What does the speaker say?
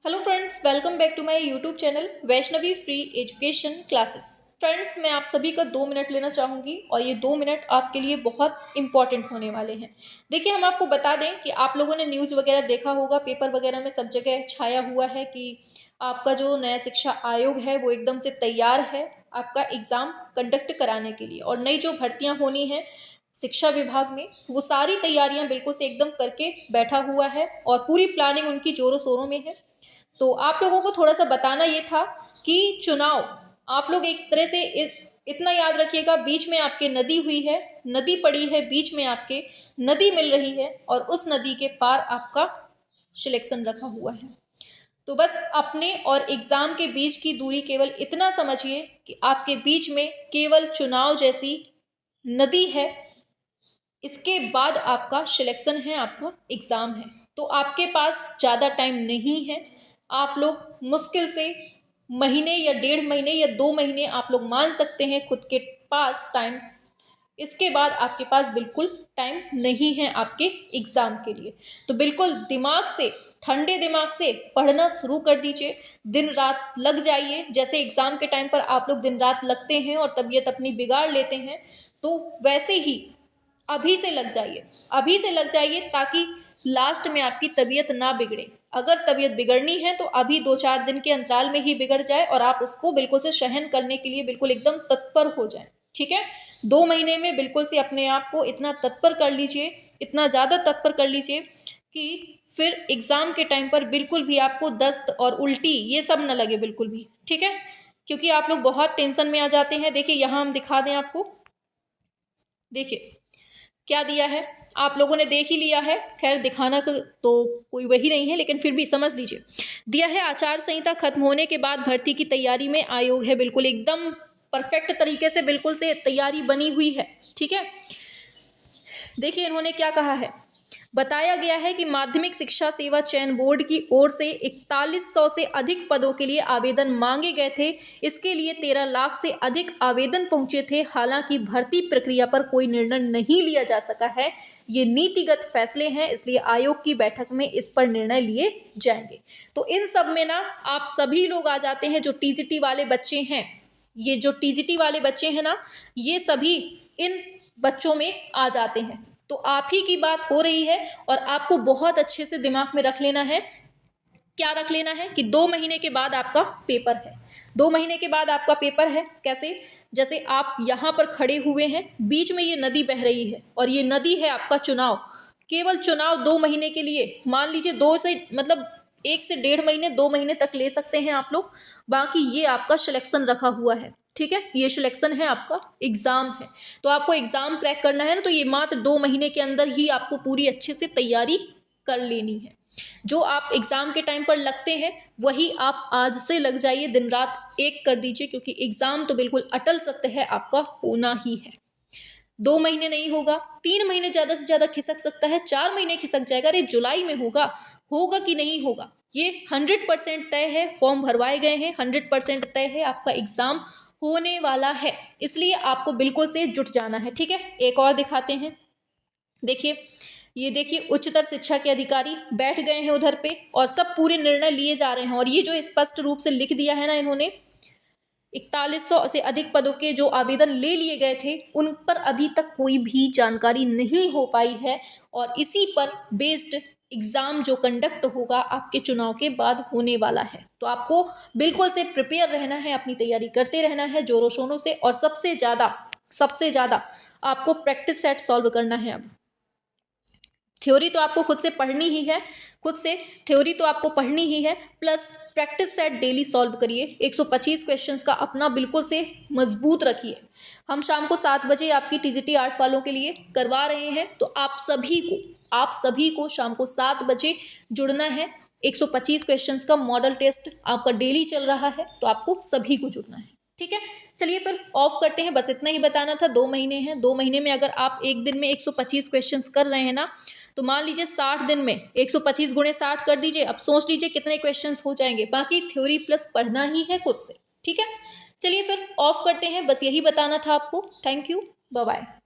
Hello friends, welcome back to my YouTube channel Vaishnavi free education classes. Friends, मैं आप सभी का 2 मिनट लेना चाहूँगी और ये 2 मिनट आपके लिए बहुत इंपॉर्टेंट होने वाले हैं। देखिए, हम आपको बता दें कि आप लोगों ने न्यूज़ वगैरह देखा होगा, पेपर वगैरह में सब जगह छाया हुआ है कि आपका जो नया शिक्षा आयोग है वो एकदम से तैयार है आपका एग्ज़ाम कंडक्ट कराने के लिए। और नई जो भर्तियाँ होनी हैं शिक्षा विभाग में, वो सारी तैयारियां बिल्कुल से एकदम करके बैठा हुआ है और पूरी प्लानिंग उनकी जोरों शोरों में है। तो आप लोगों को थोड़ा सा बताना ये था कि चुनाव, आप लोग एक तरह से इतना याद रखिएगा, बीच में आपके नदी हुई है, नदी पड़ी है बीच में आपके, नदी मिल रही है और उस नदी के पार आपका सिलेक्शन रखा हुआ है। तो बस अपने और एग्ज़ाम के बीच की दूरी केवल इतना समझिए कि आपके बीच में केवल चुनाव जैसी नदी है, इसके बाद आपका सिलेक्शन है, आपका एग्ज़ाम है। तो आपके पास ज़्यादा टाइम नहीं है। आप लोग मुश्किल से महीने या 1.5 महीने या 2 महीने आप लोग मान सकते हैं खुद के पास टाइम। इसके बाद आपके पास बिल्कुल टाइम नहीं है आपके एग्ज़ाम के लिए। तो बिल्कुल दिमाग से, ठंडे दिमाग से पढ़ना शुरू कर दीजिए। दिन रात लग जाइए, जैसे एग्ज़ाम के टाइम पर आप लोग दिन रात लगते हैं और तबीयत अपनी बिगाड़ लेते हैं, तो वैसे ही अभी से लग जाइए, अभी से लग जाइए, ताकि लास्ट में आपकी तबीयत ना बिगड़े। अगर तबीयत बिगड़नी है तो अभी 2-4 दिन के अंतराल में ही बिगड़ जाए और आप उसको बिल्कुल से सहन करने के लिए बिल्कुल एकदम तत्पर हो जाएं। ठीक है, 2 महीने में बिल्कुल से अपने आप को इतना तत्पर कर लीजिए, इतना ज़्यादा तत्पर कर लीजिए कि फिर एग्ज़ाम के टाइम पर बिल्कुल भी आपको दस्त और उल्टी ये सब न लगे बिल्कुल भी। ठीक है, क्योंकि आप लोग बहुत टेंशन में आ जाते हैं। देखिए, यहाँ हम दिखा दें आपको, देखिए क्या दिया है, आप लोगों ने देख ही लिया है। खैर, दिखाना तो कोई वही नहीं है, लेकिन फिर भी समझ लीजिए। दिया है आचार संहिता खत्म होने के बाद भर्ती की तैयारी में आयोग है, बिल्कुल एकदम परफेक्ट तरीके से बिल्कुल से तैयारी बनी हुई है। ठीक है, देखिए इन्होंने क्या कहा है। बताया गया है कि माध्यमिक शिक्षा सेवा चयन बोर्ड की ओर से 4100 से अधिक पदों के लिए आवेदन मांगे गए थे। इसके लिए 13 लाख से अधिक आवेदन पहुंचे थे। हालांकि भर्ती प्रक्रिया पर कोई निर्णय नहीं लिया जा सका है। ये नीतिगत फैसले हैं, इसलिए आयोग की बैठक में इस पर निर्णय लिए जाएंगे। तो इन सब में ना आप सभी लोग आ जाते हैं, जो टीजीटी वाले बच्चे हैं, ये जो टीजीटी वाले बच्चे हैं ना, ये सभी इन बच्चों में आ जाते हैं। तो आप ही की बात हो रही है और आपको बहुत अच्छे से दिमाग में रख लेना है। क्या रख लेना है कि 2 महीने के बाद आपका पेपर है। 2 महीने के बाद आपका पेपर है। कैसे? जैसे आप यहाँ पर खड़े हुए हैं, बीच में ये नदी बह रही है और ये नदी है आपका चुनाव। केवल चुनाव 2 महीने के लिए, मान लीजिए 1 से 1.5 महीने, 2 महीने तक ले सकते हैं आप लोग। बाकी ये आपका सिलेक्शन रखा हुआ है। ठीक है, ये सिलेक्शन है, आपका एग्ज़ाम है। तो आपको एग्ज़ाम क्रैक करना है ना, तो ये मात्र 2 महीने के अंदर ही आपको पूरी अच्छे से तैयारी कर लेनी है। जो आप एग्ज़ाम के टाइम पर लगते हैं वही आप आज से लग जाइए, दिन रात एक कर दीजिए, क्योंकि एग्ज़ाम तो बिल्कुल अटल सत्य है, आपका होना ही है। 2 महीने नहीं होगा, 3 महीने ज़्यादा से ज़्यादा खिसक सकता है, 4 महीने खिसक जाएगा। अरे जुलाई में होगा, होगा कि नहीं होगा, ये 100% तय है। फॉर्म भरवाए गए हैं, 100% तय है, आपका एग्ज़ाम होने वाला है। इसलिए आपको बिल्कुल से जुट जाना है। ठीक है, एक और दिखाते हैं। देखिए, ये देखिए, उच्चतर शिक्षा के अधिकारी बैठ गए हैं उधर पे और सब पूरे निर्णय लिए जा रहे हैं। और ये जो स्पष्ट रूप से लिख दिया है ना इन्होंने, 4100 से अधिक पदों के जो आवेदन ले लिए गए थे, उन पर अभी तक कोई भी जानकारी नहीं हो पाई है और इसी पर बेस्ड एग्ज़ाम जो कंडक्ट होगा आपके चुनाव के बाद होने वाला है। तो आपको बिल्कुल से प्रिपेयर रहना है, अपनी तैयारी करते रहना है जोरों शोरों से। और सबसे ज़्यादा आपको प्रैक्टिस सेट सॉल्व करना है। अब थ्योरी तो आपको खुद से पढ़नी ही है, खुद से थ्योरी तो आपको पढ़नी ही है, plus practice set daily solve करिए। 125 क्वेश्चंस का अपना बिल्कुल से मजबूत रखिए। हम शाम को 7 बजे आपकी टीजीटी आर्ट वालों के लिए करवा रहे हैं, तो आप सभी को शाम को 7 बजे जुड़ना है। 125 क्वेश्चंस का मॉडल टेस्ट आपका डेली चल रहा है, तो आपको सभी को जुड़ना है। ठीक है, चलिए फिर ऑफ करते हैं। बस इतना ही बताना था। 2 महीने हैं, 2 महीने में अगर आप एक दिन में 125 क्वेश्चंस कर रहे हैं ना, तो मान लीजिए 60 दिन में 125 गुणे 60 कर दीजिए। अब सोच लीजिए कितने क्वेश्चंस हो जाएंगे। बाकी थ्योरी प्लस पढ़ना ही है खुद से। ठीक है, चलिए फिर ऑफ करते हैं। बस यही बताना था आपको। Thank you, bye bye.